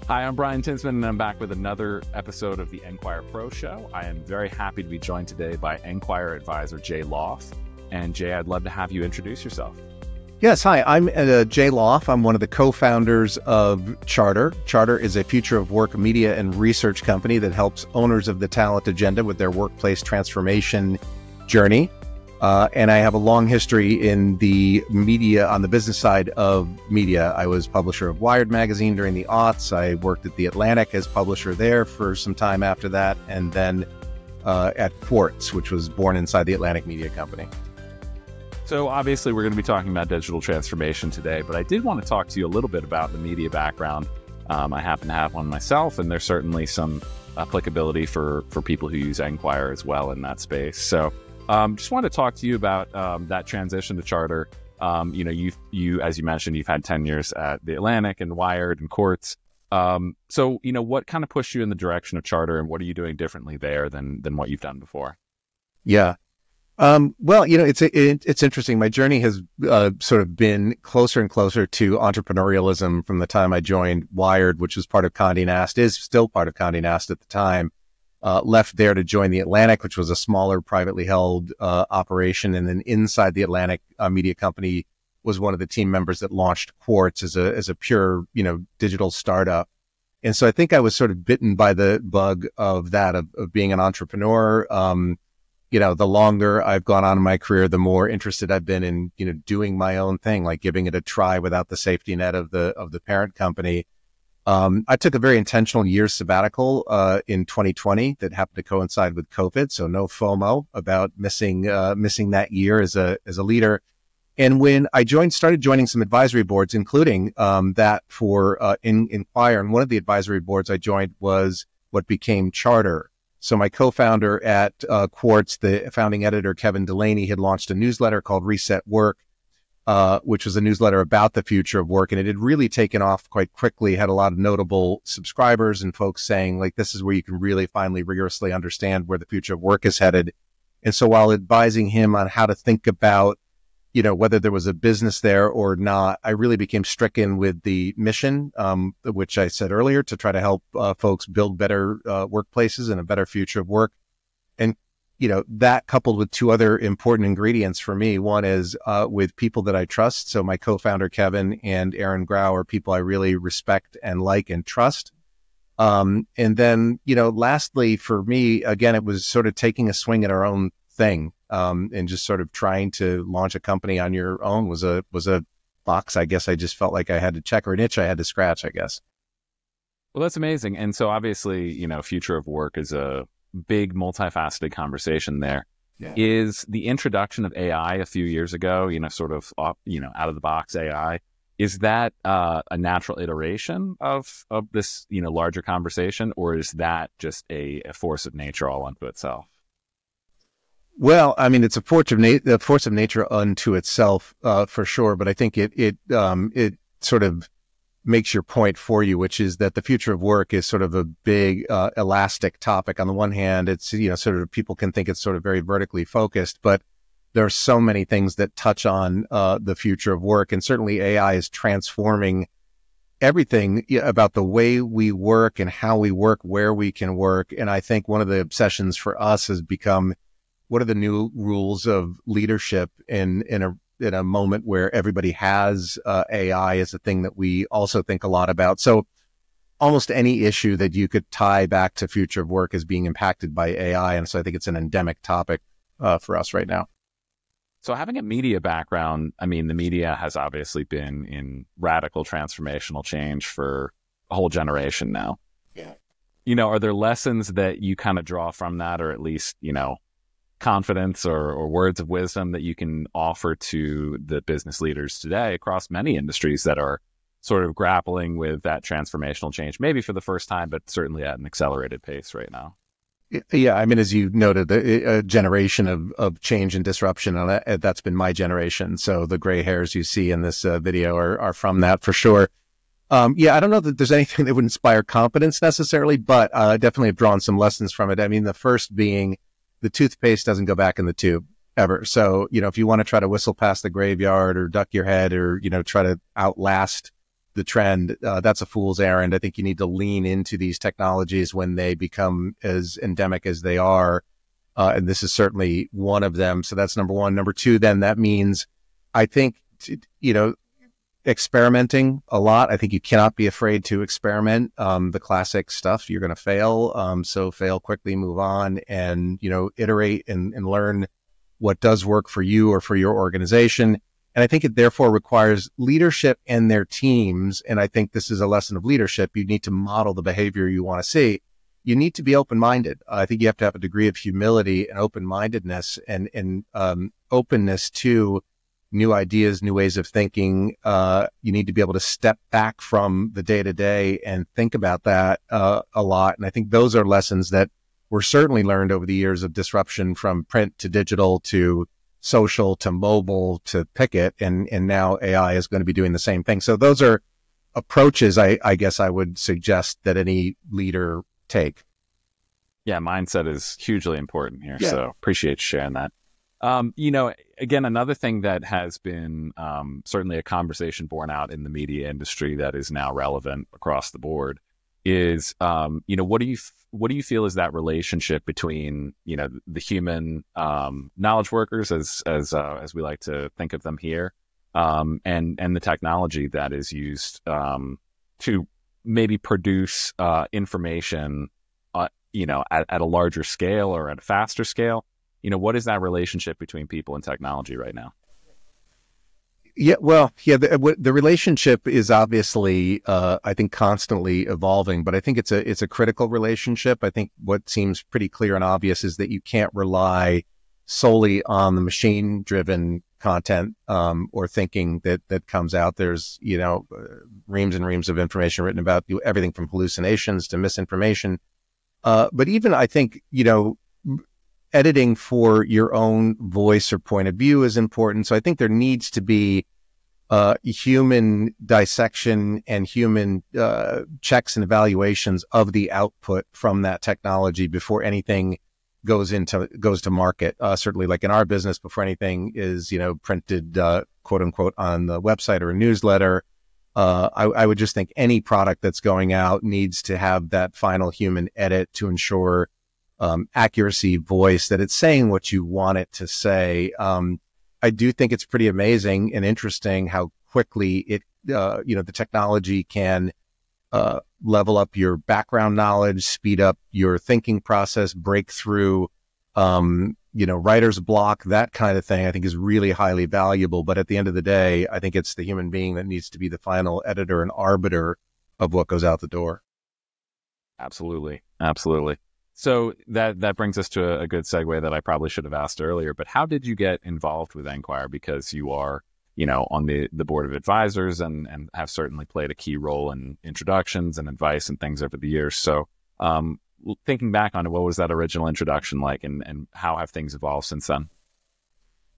Hi, I'm Brian Tinsman, and I'm back with another episode of the Enquire Pro Show. I am very happy to be joined today by Enquire advisor Jay Lauf. And Jay, I'd love to have you introduce yourself. Yes, hi, I'm Jay Lauf. I'm one of the co-founders of Charter. Charter is a future of work media and research company that helps owners of the talent agenda with their workplace transformation journey. And I have a long history in the media, on the business side of media. I was publisher of Wired magazine during the aughts. I worked at The Atlantic as publisher there for some time after that, and then at Quartz, which was born inside the Atlantic Media Company. So obviously we're going to be talking about digital transformation today, but I did want to talk to you a little bit about the media background. I happen to have one myself, and there's certainly some applicability for people who use Enquire as well in that space. So just want to talk to you about that transition to Charter. You, as you mentioned, you've had 10 years at The Atlantic and Wired and Quartz. So, what kind of pushed you in the direction of Charter, and what are you doing differently there than what you've done before? Yeah. Well, it's interesting. My journey has sort of been closer and closer to entrepreneurialism from the time I joined Wired, which was part of Condé Nast, is still part of Condé Nast at the time. Left there to join The Atlantic, which was a smaller privately held operation. And then inside The Atlantic Media Company was one of the team members that launched Quartz as a pure, digital startup. And so I think I was sort of bitten by the bug of that, of being an entrepreneur. The longer I've gone on in my career, the more interested I've been in, doing my own thing, like giving it a try without the safety net of the parent company. I took a very intentional year sabbatical in 2020 that happened to coincide with COVID, so no FOMO about missing that year as a leader. And when I started joining some advisory boards, including that for Enquire, and one of the advisory boards I joined was what became Charter. So my co-founder at Quartz, the founding editor Kevin Delaney, had launched a newsletter called Reset Work, which was a newsletter about the future of work. And it had really taken off quite quickly, had a lot of notable subscribers and folks saying, like, this is where you can really finally rigorously understand where the future of work is headed. And so while advising him on how to think about, whether there was a business there or not, I really became stricken with the mission, which I said earlier, to try to help folks build better workplaces and a better future of work. And that coupled with two other important ingredients for me. One is with people that I trust. So my co-founder, Kevin, and Aaron Grau are people I really respect and like and trust. And then, lastly, for me, again, it was sort of taking a swing at our own thing, and just sort of trying to launch a company on your own was a box, I guess I just felt like I had to check, or an itch I had to scratch, I guess. Well, that's amazing. And so obviously, future of work is a big multifaceted conversation there. Yeah. Is the introduction of AI a few years ago, sort of, out of the box AI, is that a natural iteration of this, larger conversation, or is that just a force of nature all unto itself? Well, I mean, it's a force of nature unto itself, for sure. But I think it sort of makes your point for you, which is that the future of work is sort of a big, elastic topic. On the one hand, it's, sort of people can think it's sort of very vertically focused, but there are so many things that touch on, the future of work. And certainly AI is transforming everything about the way we work and how we work, where we can work. And I think one of the obsessions for us has become, what are the new rules of leadership in a moment where everybody has AI as a thing that we also think a lot about. So almost any issue that you could tie back to future of work is being impacted by AI. And so I think it's an endemic topic for us right now. So having a media background, I mean, the media has obviously been in radical transformational change for a whole generation now. Yeah. Are there lessons that you kind of draw from that, or at least, confidence or words of wisdom that you can offer to the business leaders today across many industries that are sort of grappling with that transformational change, maybe for the first time, but certainly at an accelerated pace right now? Yeah, I mean, as you noted, a generation of change and disruption, and that's been my generation. So the gray hairs you see in this video are from that for sure. Yeah, I don't know that there's anything that would inspire confidence necessarily, but definitely have drawn some lessons from it. I mean, the first being the toothpaste doesn't go back in the tube ever. So, if you want to try to whistle past the graveyard or duck your head or, try to outlast the trend. That's a fool's errand. I think you need to lean into these technologies when they become as endemic as they are. And this is certainly one of them. So that's number one. Number two, then that means, I think, experimenting a lot. I think you cannot be afraid to experiment. The classic stuff, you're going to fail. So fail quickly, move on, and, iterate and learn what does work for you or for your organization. And I think it therefore requires leadership and their teams. And I think this is a lesson of leadership. You need to model the behavior you want to see. You need to be open-minded. I think you have to have a degree of humility and open-mindedness and openness to new ideas, new ways of thinking. You need to be able to step back from the day-to-day and think about that a lot. And I think those are lessons that were certainly learned over the years of disruption, from print to digital to social to mobile to Picket, and now AI is going to be doing the same thing. So those are approaches I guess I would suggest that any leader take. Yeah, mindset is hugely important here. Yeah. So appreciate you sharing that. Again, another thing that has been certainly a conversation borne out in the media industry that is now relevant across the board is, what do you feel is that relationship between, the human knowledge workers, as we like to think of them here, and the technology that is used to maybe produce information, at a larger scale or at a faster scale? What is that relationship between people and technology right now? Yeah, well, the relationship is obviously, I think, constantly evolving, but I think it's a critical relationship. I think what seems pretty clear and obvious is that you can't rely solely on the machine-driven content or thinking that comes out. There's, reams and reams of information written about everything from hallucinations to misinformation. But even, I think, editing for your own voice or point of view is important. So I think there needs to be human dissection and human checks and evaluations of the output from that technology before anything goes to market. Certainly, like in our business, before anything is printed, quote unquote, on the website or a newsletter. I would just think any product that's going out needs to have that final human edit to ensure accuracy, voice, that it's saying what you want it to say. I do think it's pretty amazing and interesting how quickly it, the technology can level up your background knowledge, speed up your thinking process, break through, writer's block, that kind of thing. I think is really highly valuable. But at the end of the day, I think it's the human being that needs to be the final editor and arbiter of what goes out the door. Absolutely. Absolutely. So that brings us to a good segue that I probably should have asked earlier, but how did you get involved with Enquire? Because you are, on the board of advisors and have certainly played a key role in introductions and advice and things over the years. So thinking back on it, what was that original introduction like, and how have things evolved since then?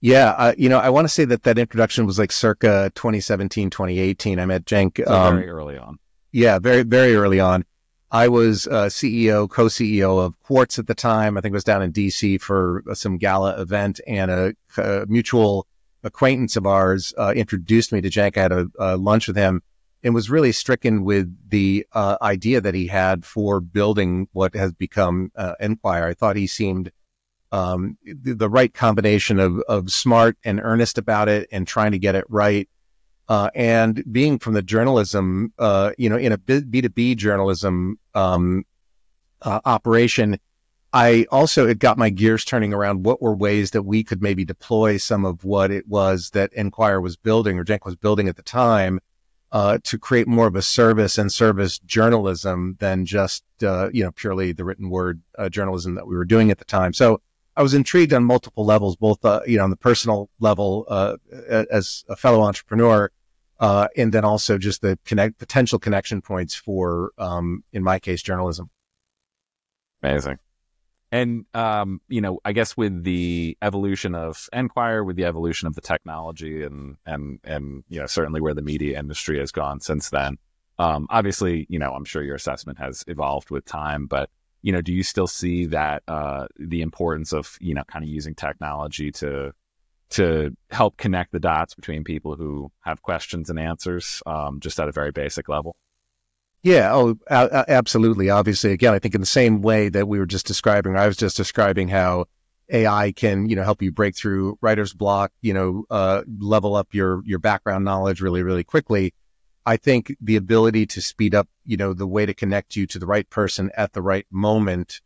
Yeah, I want to say that introduction was like circa 2017, 2018. I met Cenk. So very early on. Yeah, very, very early on. I was CEO, co-CEO of Quartz at the time. I think it was down in DC for some gala event, and a mutual acquaintance of ours introduced me to Cenk. I had a lunch with him and was really stricken with the idea that he had for building what has become Enquire. I thought he seemed the right combination of smart and earnest about it and trying to get it right. And being from the journalism, in a B2B journalism operation, it got my gears turning around what were ways that we could maybe deploy some of what it was that Enquire was building, or Cenk was building at the time, to create more of a service journalism than just, purely the written word journalism that we were doing at the time. So I was intrigued on multiple levels, both, on the personal level, as a fellow entrepreneur, and then also just the potential connection points for, in my case, journalism. Amazing. And, I guess with the evolution of Enquire, with the evolution of the technology and certainly where the media industry has gone since then, obviously, I'm sure your assessment has evolved with time, but, do you still see that, the importance of, kind of using technology to, to help connect the dots between people who have questions and answers, just at a very basic level? Yeah, absolutely. Obviously, again, I think in the same way that we were just describing, I was just describing how AI can, help you break through writer's block, level up your background knowledge really, really quickly. I think the ability to speed up, the way to connect you to the right person at the right moment,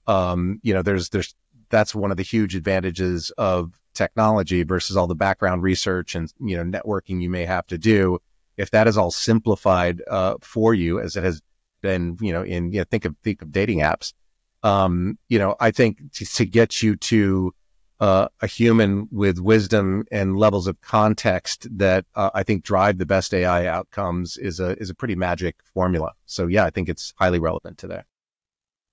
that's one of the huge advantages of technology versus all the background research and, networking you may have to do. If that is all simplified for you, as it has been, think of dating apps. I think to get you to a human with wisdom and levels of context that I think drive the best AI outcomes is a pretty magic formula. So yeah, I think it's highly relevant today.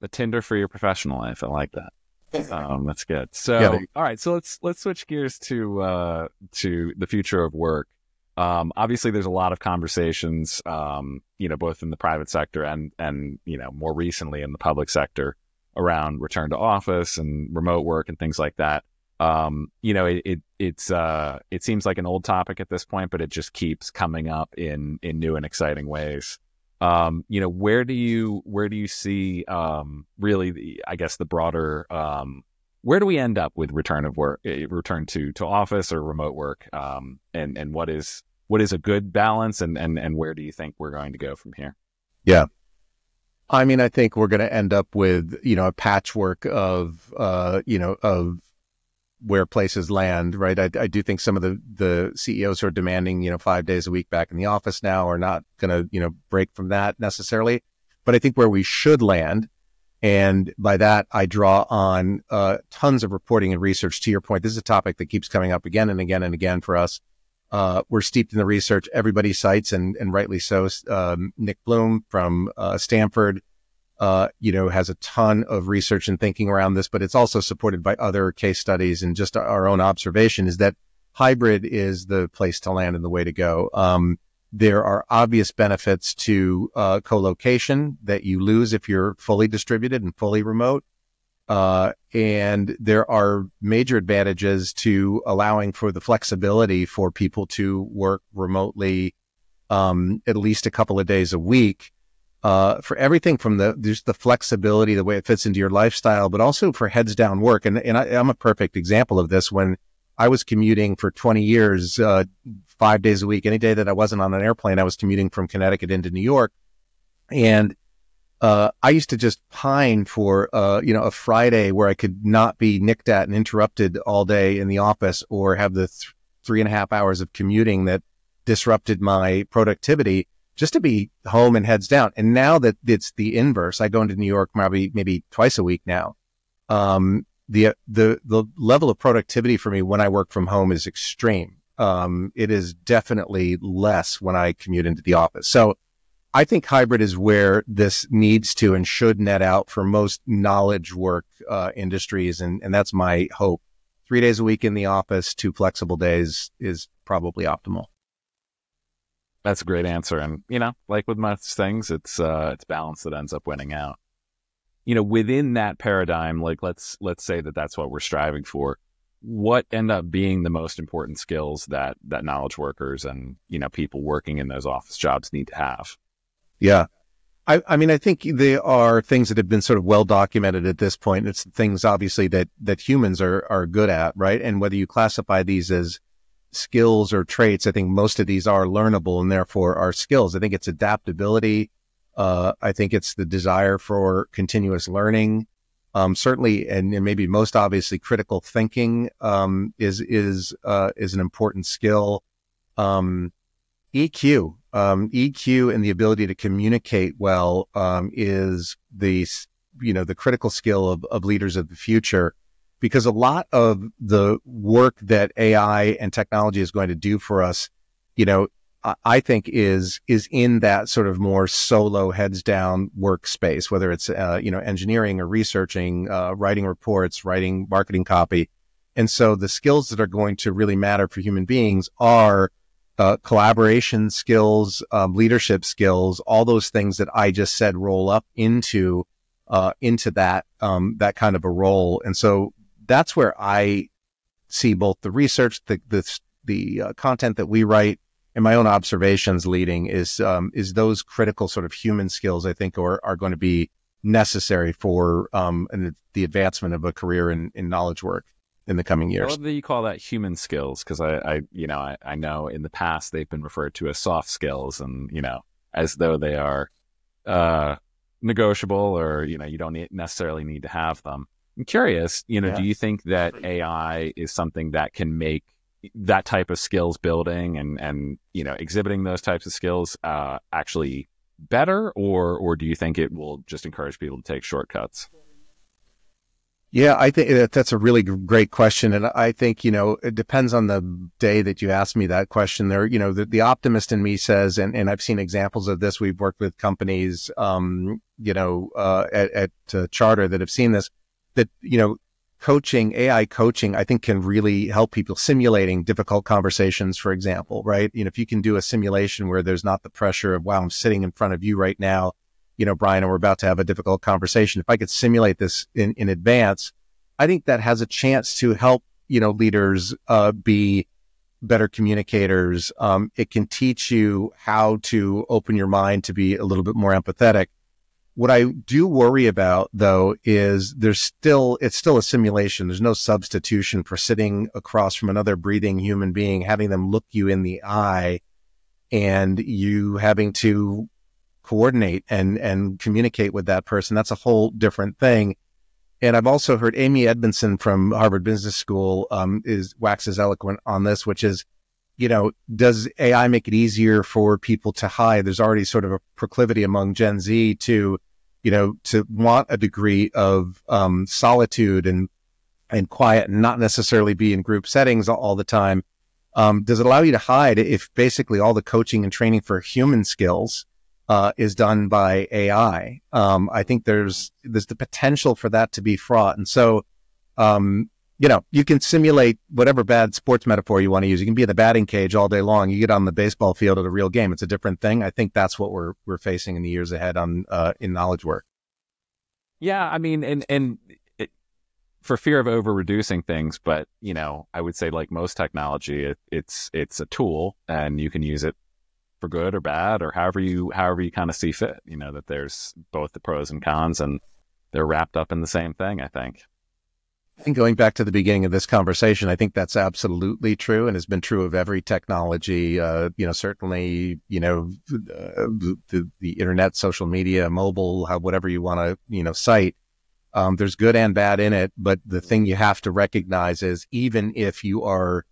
The Tinder for your professional life. I like that. That's good. So all right, so let's switch gears to the future of work. Obviously there's a lot of conversations, both in the private sector and more recently in the public sector around return to office and remote work and things like that. It seems like an old topic at this point, but it just keeps coming up in new and exciting ways. Where do you see, really the broader, where do we end up with return to office or remote work? And what is a good balance, and where do you think we're going to go from here? Yeah. I mean, I think we're going to end up with, a patchwork of where places land, right? I do think some of the CEOs who are demanding, 5 days a week back in the office now are not going to, break from that necessarily. But I think where we should land, and by that, I draw on tons of reporting and research. To your point, this is a topic that keeps coming up again and again and again for us. We're steeped in the research everybody cites, and rightly so. Nick Bloom from Stanford, has a ton of research and thinking around this, but it's also supported by other case studies, and just our own observation is that hybrid is the place to land and the way to go. There are obvious benefits to co-location that you lose if you're fully distributed and fully remote. And there are major advantages to allowing for the flexibility for people to work remotely at least a couple of days a week. For everything from just the flexibility, the way it fits into your lifestyle, but also for heads down work. And I'm a perfect example of this. When I was commuting for 20 years, 5 days a week, any day that I wasn't on an airplane, I was commuting from Connecticut into New York. And I used to just pine for, a Friday where I could not be nicked at and interrupted all day in the office, or have the 3.5 hours of commuting that disrupted my productivity, just to be home and heads down. And now that it's the inverse, I go into New York maybe twice a week now. The level of productivity for me when I work from home is extreme. It is definitely less when I commute into the office. So I think hybrid is where this needs to and should net out for most knowledge work industries. And that's my hope. 3 days a week in the office, 2 flexible days is probably optimal. That's a great answer. And, like with most things, it's balance that ends up winning out. Within that paradigm, like let's say that that's what we're striving for. What end up being the most important skills that knowledge workers and, people working in those office jobs need to have? Yeah. I mean, I think there are things that have been sort of well documented at this point. It's things obviously that humans are good at, right? And whether you classify these as skills or traits, I think most of these are learnable and therefore are skills. I think it's adaptability. I think it's the desire for continuous learning. Certainly, and maybe most obviously, critical thinking is an important skill. EQ and the ability to communicate well is the critical skill of leaders of the future, because a lot of the work that AI and technology is going to do for us, I think is in that sort of more solo heads down workspace, whether it's, engineering or researching, writing reports, writing marketing copy. And so the skills that are going to really matter for human beings are collaboration skills, leadership skills, all those things that I just said roll up into that kind of a role. And so that's where I see both the research, the content that we write, and my own observations leading is those critical sort of human skills I think are going to be necessary for the advancement of a career in knowledge work in the coming years. I love that you call that human skills, because I know in the past they've been referred to as soft skills, and as though they are negotiable, or you don't necessarily need to have them. I'm curious, do you think that AI is something that can make that type of skills building and exhibiting those types of skills actually better, or do you think it will just encourage people to take shortcuts? Yeah, I think that's a really great question. And I think, it depends on the day that you ask me that question. There, the optimist in me says, and I've seen examples of this. We've worked with companies, at Charter that have seen this, that, AI coaching, I think can really help people simulating difficult conversations, for example, right? If you can do a simulation where there's not the pressure of, wow, I'm sitting in front of you right now, Brian, and we're about to have a difficult conversation. If I could simulate this in advance, I think that has a chance to help, leaders be better communicators. It can teach you how to open your mind to be a little bit more empathetic. What I do worry about, though, is it's still a simulation. There's no substitution for sitting across from another breathing human being, having them look you in the eye, and you having to coordinate and communicate with that person. That's a whole different thing. And I've also heard Amy Edmondson from Harvard Business School waxes eloquent on this, which is, does AI make it easier for people to hide? There's already sort of a proclivity among Gen Z to want a degree of solitude and quiet, and not necessarily be in group settings all the time. Does it allow you to hide if basically all the coaching and training for human skills is done by AI? I think there's the potential for that to be fraught. And so, you can simulate whatever bad sports metaphor you want to use. You can be in the batting cage all day long. You get on the baseball field at a real game. It's a different thing. I think that's what we're facing in the years ahead in knowledge work. Yeah, I mean, and for fear of over reducing things, but I would say, like most technology, it's a tool, and you can use it for good or bad, or however you kind of see fit. That there's both the pros and cons, and they're wrapped up in the same thing, I think. I think going back to the beginning of this conversation, I think that's absolutely true, and has been true of every technology. Certainly, the internet, social media, mobile, whatever you want to, cite. There's good and bad in it, but the thing you have to recognize is, even if you are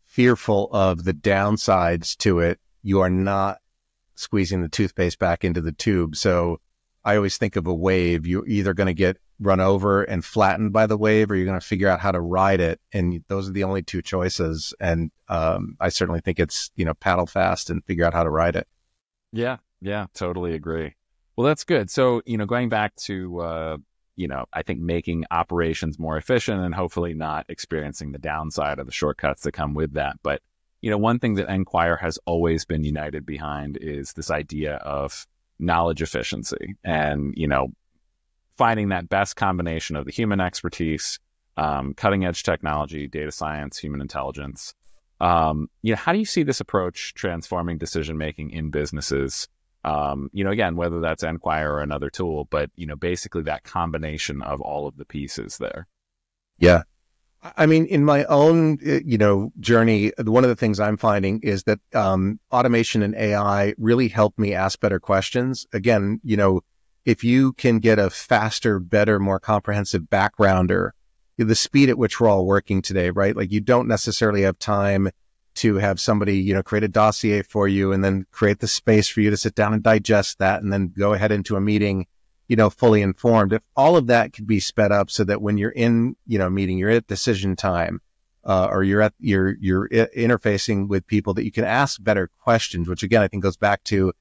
fearful of the downsides to it, you are not squeezing the toothpaste back into the tube. So I always think of a wave. You're either going to get run over and flattened by the wave, or you're going to figure out how to ride it. And those are the only two choices. And I certainly think it's, paddle fast and figure out how to ride it. Yeah, totally agree. Well, that's good. So, going back to, I think making operations more efficient, and hopefully not experiencing the downside of the shortcuts that come with that. But one thing that Enquire has always been united behind is this idea of knowledge efficiency, and, finding that best combination of the human expertise, cutting edge technology, data science, human intelligence. How do you see this approach transforming decision-making in businesses? Again, whether that's Enquire or another tool, but, basically that combination of all of the pieces there. Yeah. I mean, in my own, journey, one of the things I'm finding is that automation and AI really help me ask better questions. Again, if you can get a faster, better, more comprehensive backgrounder, the speed at which we're all working today, right? Like, you don't necessarily have time to have somebody, create a dossier for you and then create the space for you to sit down and digest that and then go ahead into a meeting, fully informed. If all of that could be sped up so that when you're in, meeting, you're at decision time, or you're interfacing with people, that you can ask better questions, which again, I think goes back to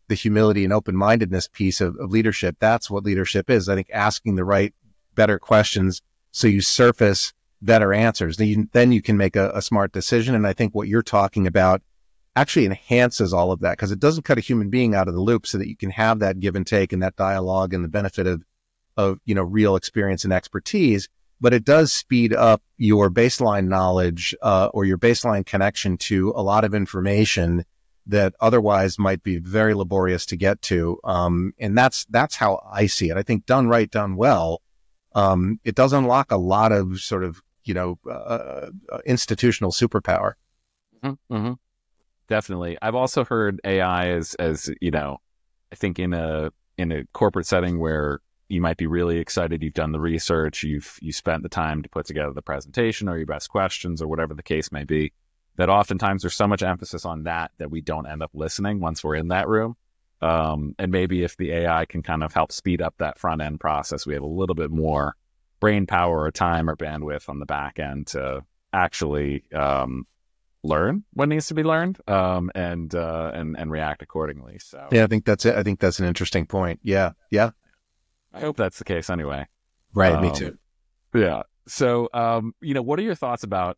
the humility and open-mindedness piece of leadership. That's what leadership is. I think asking the right, better questions so you surface better answers. Then you can make a smart decision. And I think what you're talking about actually enhances all of that, because it doesn't cut a human being out of the loop, so that you can have that give and take and that dialogue and the benefit of real experience and expertise. but it does speed up your baseline knowledge or your baseline connection to a lot of information that otherwise might be very laborious to get to. And that's how I see it. I think done right, done well, it does unlock a lot of sort of, institutional superpower. Mm-hmm, mm-hmm. Definitely. I've also heard AI as I think in a corporate setting where you might be really excited, you've done the research, you spent the time to put together the presentation or your best questions or whatever the case may be, that oftentimes there's so much emphasis on that we don't end up listening once we're in that room. And maybe if the AI can kind of help speed up that front end process, we have a little bit more brain power or time or bandwidth on the back end to actually learn what needs to be learned and react accordingly. So yeah, I think that's it. I think that's an interesting point. Yeah. I hope that's the case anyway. Right. Me too. Yeah. So, what are your thoughts about,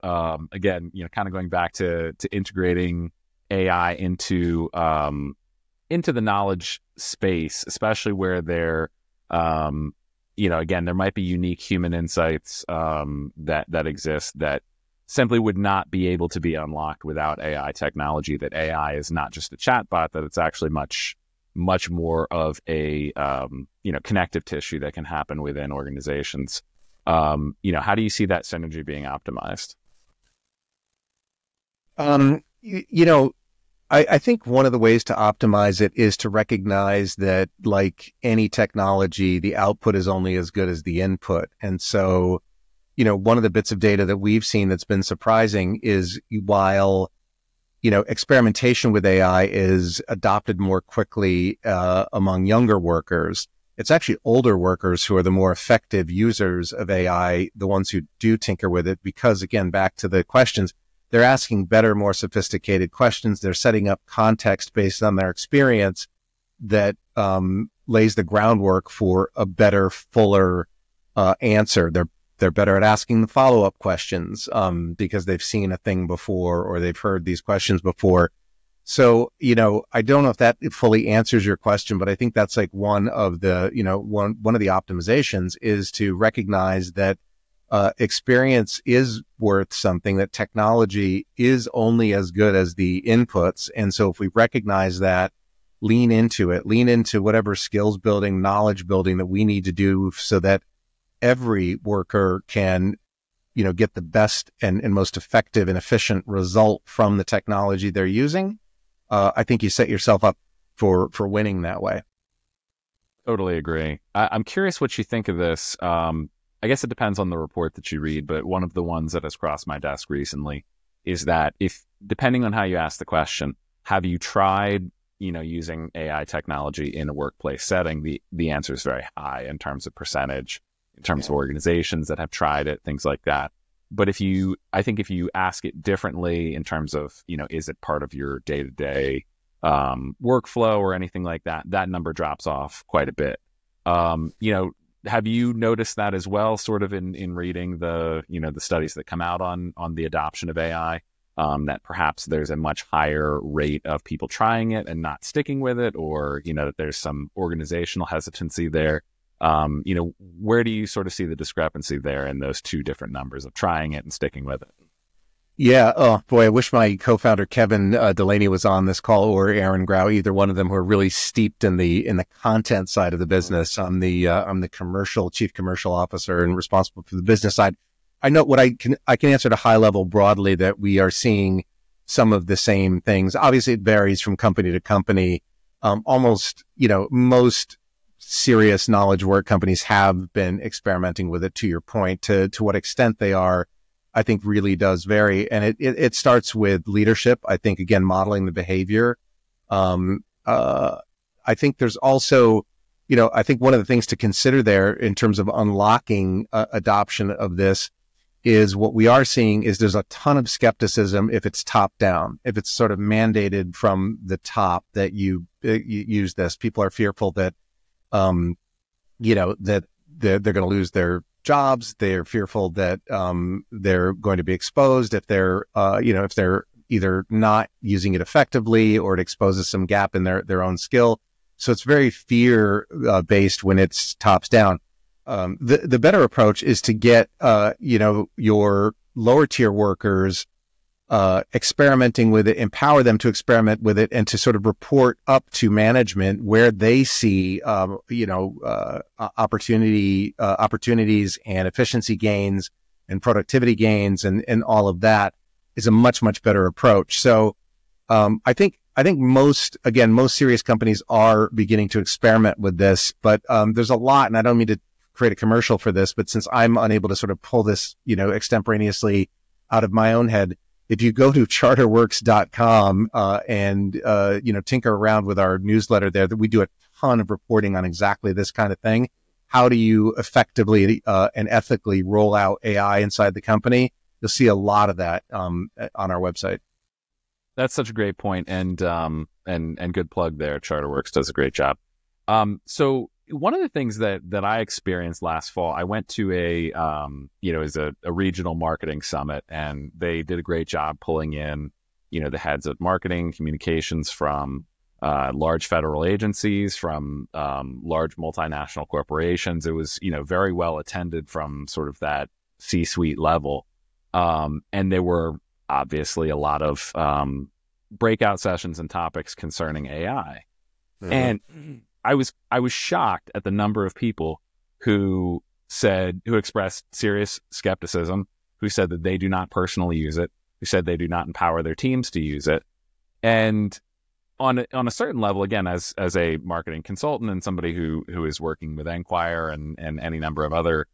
again, kind of going back to integrating AI into the knowledge space, especially where there, again, there might be unique human insights that exist that simply would not be able to be unlocked without AI technology, that AI is not just a chatbot, that it's actually much more of a, connective tissue that can happen within organizations. How do you see that synergy being optimized? I think one of the ways to optimize it is to recognize that, like any technology, the output is only as good as the input. And so, one of the bits of data that we've seen that's been surprising is while, experimentation with AI is adopted more quickly among younger workers, it's actually older workers who are the more effective users of AI, the ones who do tinker with it, because, again, back to the questions, they're asking better, more sophisticated questions. They're setting up context based on their experience that lays the groundwork for a better, fuller answer. They're better at asking the follow-up questions because they've seen a thing before or they've heard these questions before. So, I don't know if that fully answers your question, but I think that's like one of the, one of the optimizations is to recognize that experience is worth something, that technology is only as good as the inputs. And so if we recognize that, lean into whatever skills building, knowledge building that we need to do so that every worker can, get the best and most effective and efficient result from the technology they're using. I think you set yourself up for winning that way. Totally agree. I'm curious what you think of this. I guess it depends on the report that you read, but one of the ones that has crossed my desk recently is that depending on how you ask the question, have you tried, using AI technology in a workplace setting? The answer is very high in terms of percentage, in terms of organizations that have tried it, things like that. But I think if you ask it differently in terms of, is it part of your day-to-day workflow or anything like that, that number drops off quite a bit. Have you noticed that as well, sort of in reading the studies that come out on the adoption of AI, that perhaps there's a much higher rate of people trying it and not sticking with it, or, that there's some organizational hesitancy there? Where do you sort of see the discrepancy there in those two different numbers of trying it and sticking with it? Yeah. Oh boy, I wish my co-founder Kevin Delaney was on this call, or Aaron Grau, either one of them, who are really steeped in the content side of the business. I'm the chief commercial officer and responsible for the business side. I know what I can answer at a high level broadly, that we are seeing some of the same things. Obviously, it varies from company to company. Most serious knowledge work companies have been experimenting with it. To your point, to what extent they are, I think really does vary. And it starts with leadership. I think, again, modeling the behavior. I think there's also, I think one of the things to consider there in terms of unlocking adoption of this is what we are seeing is there's a ton of skepticism if it's top down, if it's sort of mandated from the top that you use this. People are fearful that, that they're going to lose their jobs. They're fearful that they're going to be exposed if they're either not using it effectively, or it exposes some gap in their own skill. So it's very fear based when it's tops down. The better approach is to get, your lower tier workers, experimenting with it, empower them to experiment with it, and to sort of report up to management where they see, opportunities and efficiency gains and productivity gains and all of that is a much, much better approach. So, I think most serious companies are beginning to experiment with this, but, there's a lot, and I don't mean to create a commercial for this, but since I'm unable to sort of pull this, extemporaneously out of my own head, if you go to charterworks.com, and tinker around with our newsletter there, that we do a ton of reporting on exactly this kind of thing. How do you effectively, and ethically roll out AI inside the company? You'll see a lot of that, on our website. That's such a great point, and good plug there. CharterWorks does a great job. So one of the things that I experienced last fall, I went to a regional marketing summit, and they did a great job pulling in, the heads of marketing communications from large federal agencies, from large multinational corporations. It was, very well attended from sort of that C-suite level. And there were obviously a lot of breakout sessions and topics concerning AI. Mm-hmm. And I was shocked at the number of people who expressed serious skepticism, who said that they do not personally use it, who said they do not empower their teams to use it. And on a certain level, again, as a marketing consultant and somebody who is working with Enquire and any number of other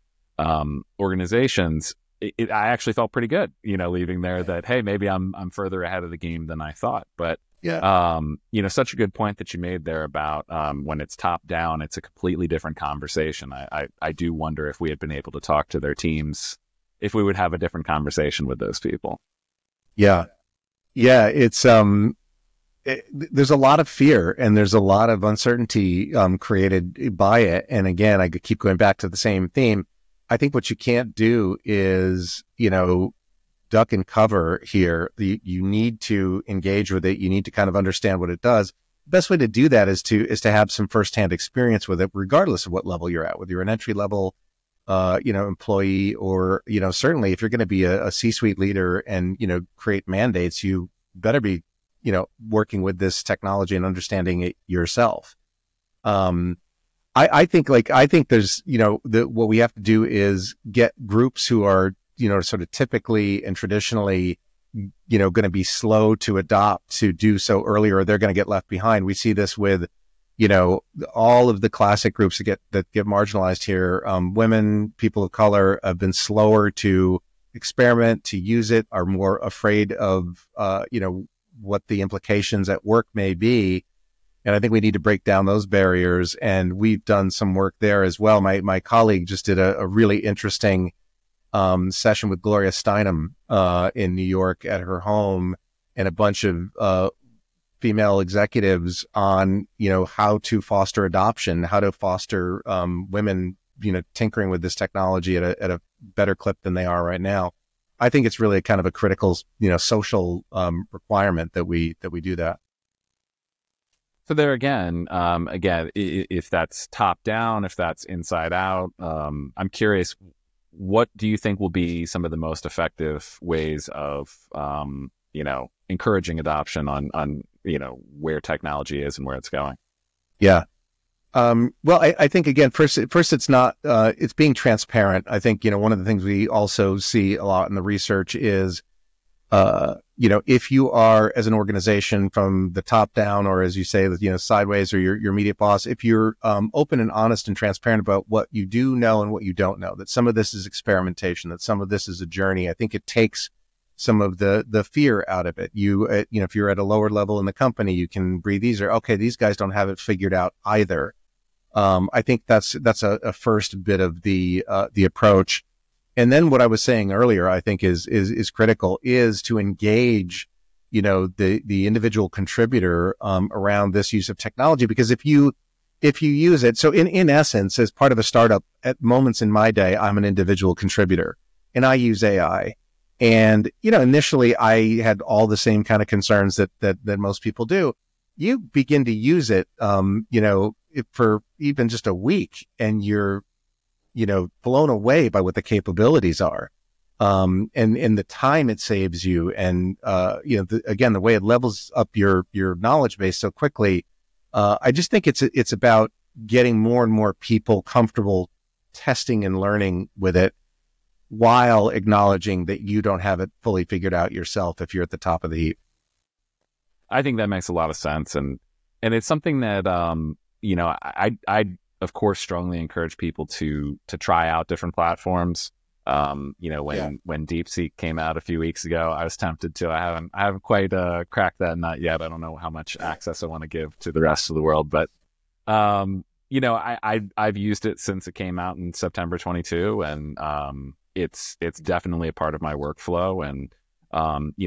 organizations, I actually felt pretty good, leaving there that, hey, maybe I'm further ahead of the game than I thought. But yeah, such a good point that you made there about when it's top down, it's a completely different conversation. I do wonder if we had been able to talk to their teams, if we would have a different conversation with those people. Yeah. It's there's a lot of fear and there's a lot of uncertainty created by it. And again, I keep going back to the same theme. I think what you can't do is, duck and cover here. You need to engage with it. You need to kind of understand what it does. The best way to do that is to have some firsthand experience with it, regardless of what level you're at, whether you're an entry level, employee, or, certainly if you're going to be a C-suite leader and, create mandates, you better be, working with this technology and understanding it yourself. I think there's, what we have to do is get groups who are, sort of typically and traditionally, going to be slow to adopt to do so earlier, or they're going to get left behind. We see this with, all of the classic groups that get marginalized here. Women, people of color have been slower to experiment, to use it, are more afraid of, what the implications at work may be. And I think we need to break down those barriers. And we've done some work there as well. My colleague just did a really interesting session with Gloria Steinem in New York at her home, and a bunch of female executives on, how to foster adoption, how to foster women, tinkering with this technology at a better clip than they are right now. I think it's really kind of a critical, social requirement that we do that. So there again, if that's top down, if that's inside out, I'm curious, what do you think will be some of the most effective ways of, encouraging adoption on where technology is and where it's going? Yeah. Well, I think again, first it's not, it's being transparent. I think, one of the things we also see a lot in the research is, if you are, as an organization, from the top down, or as you say, sideways, or your immediate boss, if you're open and honest and transparent about what you do know and what you don't know, that some of this is experimentation, that some of this is a journey, I think it takes some of the fear out of it. If you're at a lower level in the company, you can breathe easier. Okay, these guys don't have it figured out either. I think that's a first bit of the approach. And then what I was saying earlier, I think is critical, is to engage, the individual contributor, around this use of technology. Because if you use it, so in essence, as part of a startup, at moments in my day, I'm an individual contributor and I use AI. And, initially I had all the same kind of concerns that most people do. You begin to use it, for even just a week, and you're blown away by what the capabilities are. And the time it saves you. And, again, the way it levels up your knowledge base so quickly. I just think it's about getting more and more people comfortable testing and learning with it while acknowledging that you don't have it fully figured out yourself if you're at the top of the heap. I think that makes a lot of sense. And it's something that, I of course strongly encourage people to try out different platforms. When DeepSeek came out a few weeks ago, I was tempted to. I haven't quite cracked that nut yet. I don't know how much access I want to give to the rest of the world, but I've used it since it came out in September 22, and it's definitely a part of my workflow. And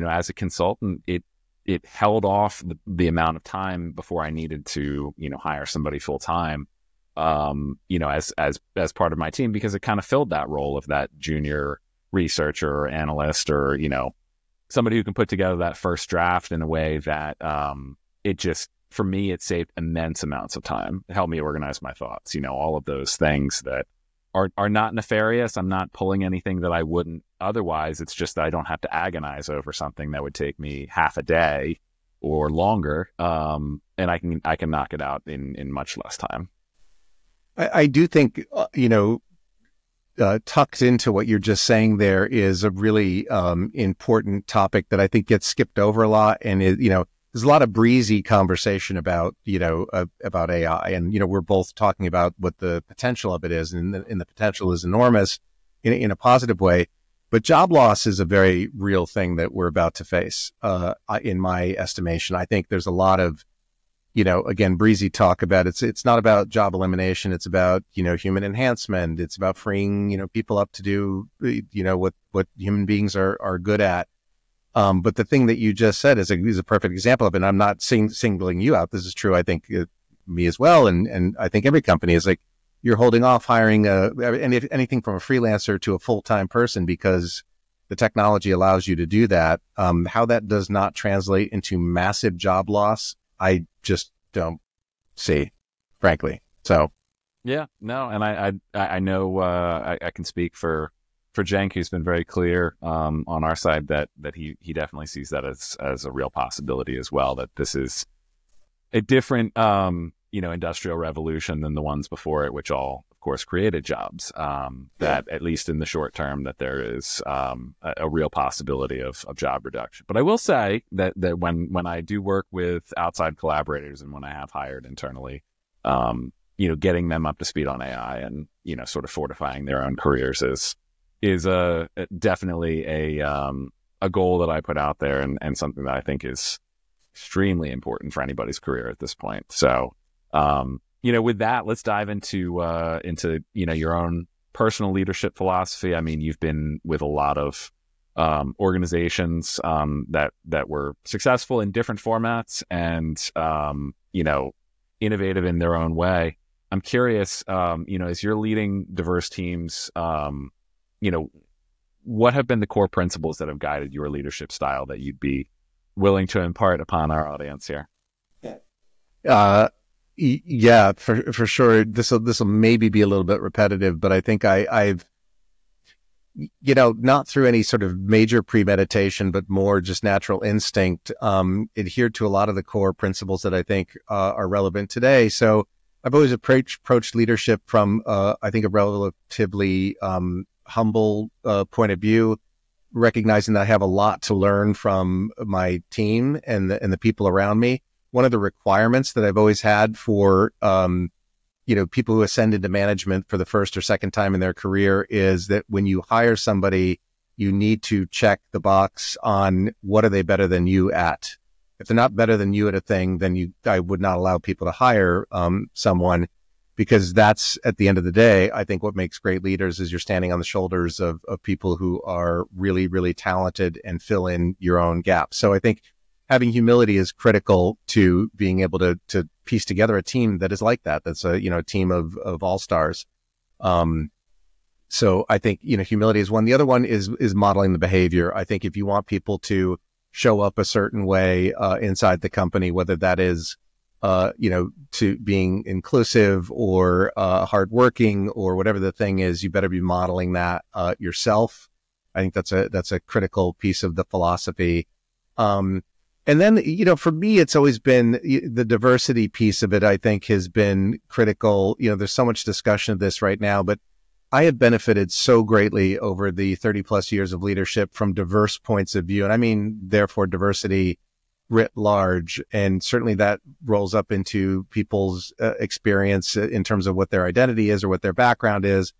as a consultant, it held off the amount of time before I needed to hire somebody full time. As part of my team, because it kind of filled that role of that junior researcher or analyst, or, somebody who can put together that first draft in a way that, for me, it saved immense amounts of time. It helped me organize my thoughts, all of those things that are not nefarious. I'm not pulling anything that I wouldn't otherwise. It's just that I don't have to agonize over something that would take me half a day or longer. And I can knock it out in much less time. I do think, tucked into what you're just saying there is a really important topic that I think gets skipped over a lot. And, there's a lot of breezy conversation about AI. And, we're both talking about what the potential of it is. And the potential is enormous in a positive way. But job loss is a very real thing that we're about to face, in my estimation. I think there's a lot of, again, breezy talk about it's not about job elimination. It's about, human enhancement. It's about freeing, people up to do, what human beings are good at. But the thing that you just said is a perfect example of it. And I'm not singling you out. This is true. I think me as well. And I think every company is like, you're holding off hiring anything from a freelancer to a full-time person because the technology allows you to do that. How that does not translate into massive job loss, I just don't see, frankly. So, yeah, no, and I know I can speak for Cenk, who's been very clear on our side that he definitely sees that as a real possibility as well. That this is a different industrial revolution than the ones before it, which all of course created jobs. That at least in the short term, that there is a real possibility of job reduction. But I will say that when I do work with outside collaborators and when I have hired internally, getting them up to speed on AI and sort of fortifying their own careers is definitely a goal that I put out there and something that I think is extremely important for anybody's career at this point. So. With that, let's dive into your own personal leadership philosophy. I mean, you've been with a lot of organizations that were successful in different formats and innovative in their own way. I'm curious, as you're leading diverse teams, what have been the core principles that have guided your leadership style that you'd be willing to impart upon our audience here? Yeah, for sure. This will maybe be a little bit repetitive, but I think I've not through any sort of major premeditation, but more just natural instinct, adhered to a lot of the core principles that I think are relevant today. So I've always approached leadership from I think a relatively humble point of view, recognizing that I have a lot to learn from my team and the people around me. One of the requirements that I've always had for, people who ascend into management for the first or second time in their career is that when you hire somebody, you need to check the box on what are they better than you at. If they're not better than you at a thing, then I would not allow people to hire someone, because that's, at the end of the day, I think what makes great leaders is you're standing on the shoulders of people who are really, really talented and fill in your own gaps. So I think having humility is critical to being able to piece together a team that is like that. That's a team of all-stars. So I think, humility is one. The other one is modeling the behavior. I think if you want people to show up a certain way inside the company, whether that is to being inclusive or hardworking or whatever the thing is, you better be modeling that yourself. I think that's a critical piece of the philosophy. And then, for me, it's always been the diversity piece of it, I think, has been critical. There's so much discussion of this right now, but I have benefited so greatly over the 30 plus years of leadership from diverse points of view. And I mean, therefore, diversity writ large. And certainly that rolls up into people's experience in terms of what their identity is or what their background is.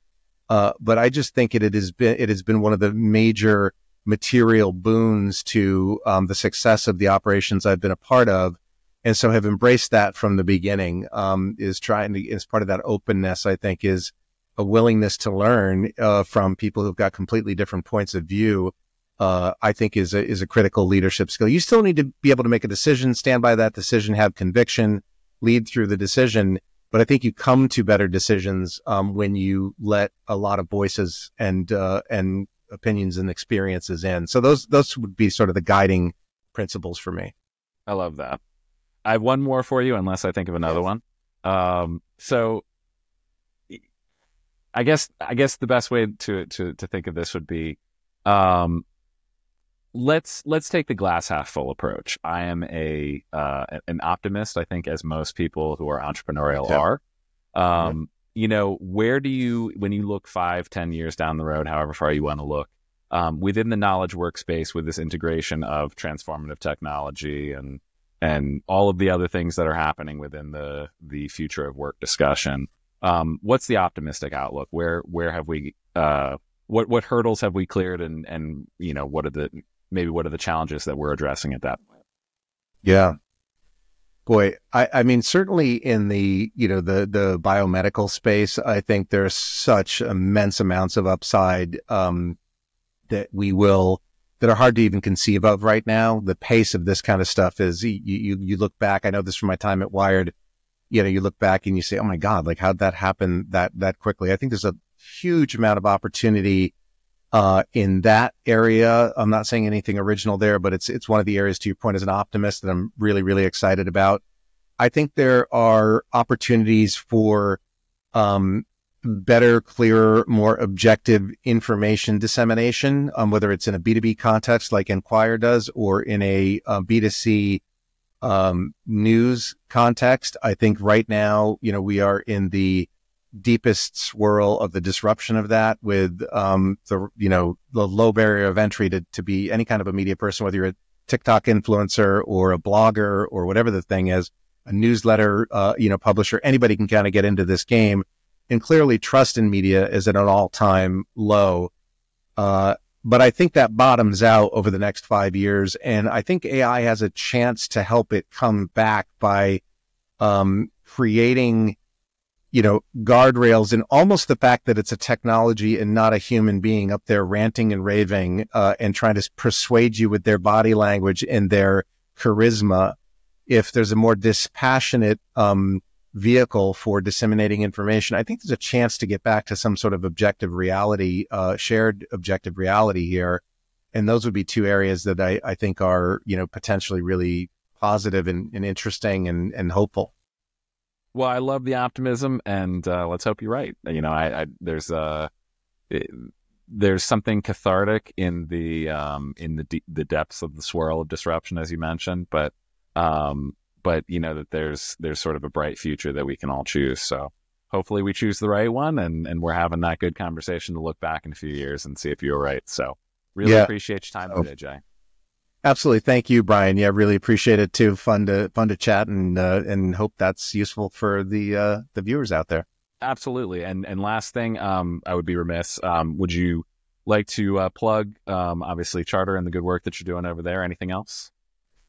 But I just think it has been one of the major material boons to the success of the operations I've been a part of, and so have embraced that from the beginning. Is part of that openness, I think, is a willingness to learn from people who've got completely different points of view. I think is a critical leadership skill. You still need to be able to make a decision, stand by that decision, have conviction, lead through the decision. But I think you come to better decisions when you let a lot of voices and opinions and experiences in. So those would be sort of the guiding principles for me. I love that. I have one more for you, unless I think of another one. So I guess the best way to think of this would be, let's take the glass half full approach. I am an optimist, I think, as most people who are entrepreneurial are. Where do you, when you look 5-10 years down the road, however far you want to look, within the knowledge workspace with this integration of transformative technology and all of the other things that are happening within the future of work discussion, what's the optimistic outlook? Where have we, what hurdles have we cleared, and what are the challenges that we're addressing at that point? Yeah. Boy, I mean, certainly in the biomedical space, I think there's such immense amounts of upside that are hard to even conceive of right now. The pace of this kind of stuff is, you look back, I know this from my time at Wired, you look back and you say, oh my God, like how'd that happen that quickly? I think there's a huge amount of opportunity in that area. I'm not saying anything original there, but it's one of the areas, to your point, as an optimist, that I'm really, really excited about. I think there are opportunities for better, clearer, more objective information dissemination, whether it's in a B2B context like Enquire does, or in a B2C news context. I think right now, we are in the deepest swirl of the disruption of that, with the low barrier of entry to be any kind of a media person, whether you're a TikTok influencer or a blogger or whatever the thing is, a newsletter publisher. Anybody can kind of get into this game, and clearly trust in media is at an all-time low. But I think that bottoms out over the next 5 years, and I think AI has a chance to help it come back by creating guardrails, and almost the fact that it's a technology and not a human being up there ranting and raving and trying to persuade you with their body language and their charisma. If there's a more dispassionate vehicle for disseminating information, I think there's a chance to get back to some sort of objective reality, shared objective reality here. And those would be two areas that I think are, potentially really positive and interesting and hopeful. Well, I love the optimism, and let's hope you're right. There's something cathartic in the depths of the swirl of disruption, as you mentioned, but that there's sort of a bright future that we can all choose. So hopefully we choose the right one, and we're having that good conversation to look back in a few years and see if you were right. So really appreciate your time today, Jay. Absolutely. Thank you, Brian. Yeah, really appreciate it too. Fun to chat, and hope that's useful for the viewers out there. Absolutely. And last thing, I would be remiss. Would you like to plug, obviously, Charter and the good work that you're doing over there? Anything else?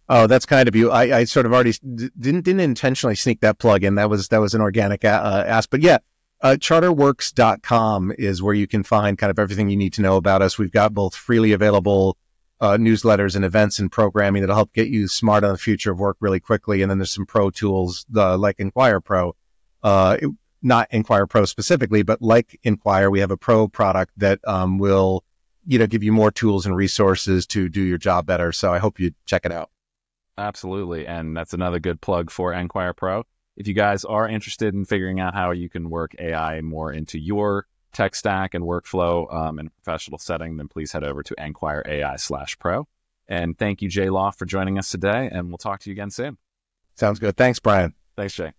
Oh, that's kind of you. I sort of already didn't intentionally sneak that plug in. That was an organic ask. But yeah, charterworks.com is where you can find kind of everything you need to know about us. We've got both freely available newsletters and events and programming that'll help get you smart on the future of work really quickly. And then there's some pro tools like Enquire Pro, not Enquire Pro specifically, but like Enquire, we have a pro product that will give you more tools and resources to do your job better. So I hope you check it out. Absolutely. And that's another good plug for Enquire Pro. If you guys are interested in figuring out how you can work AI more into your tech stack and workflow in a professional setting, then please head over to Enquire AI/Pro. And thank you, Jay Lauf, for joining us today. And we'll talk to you again soon. Sounds good. Thanks, Brian. Thanks, Jay.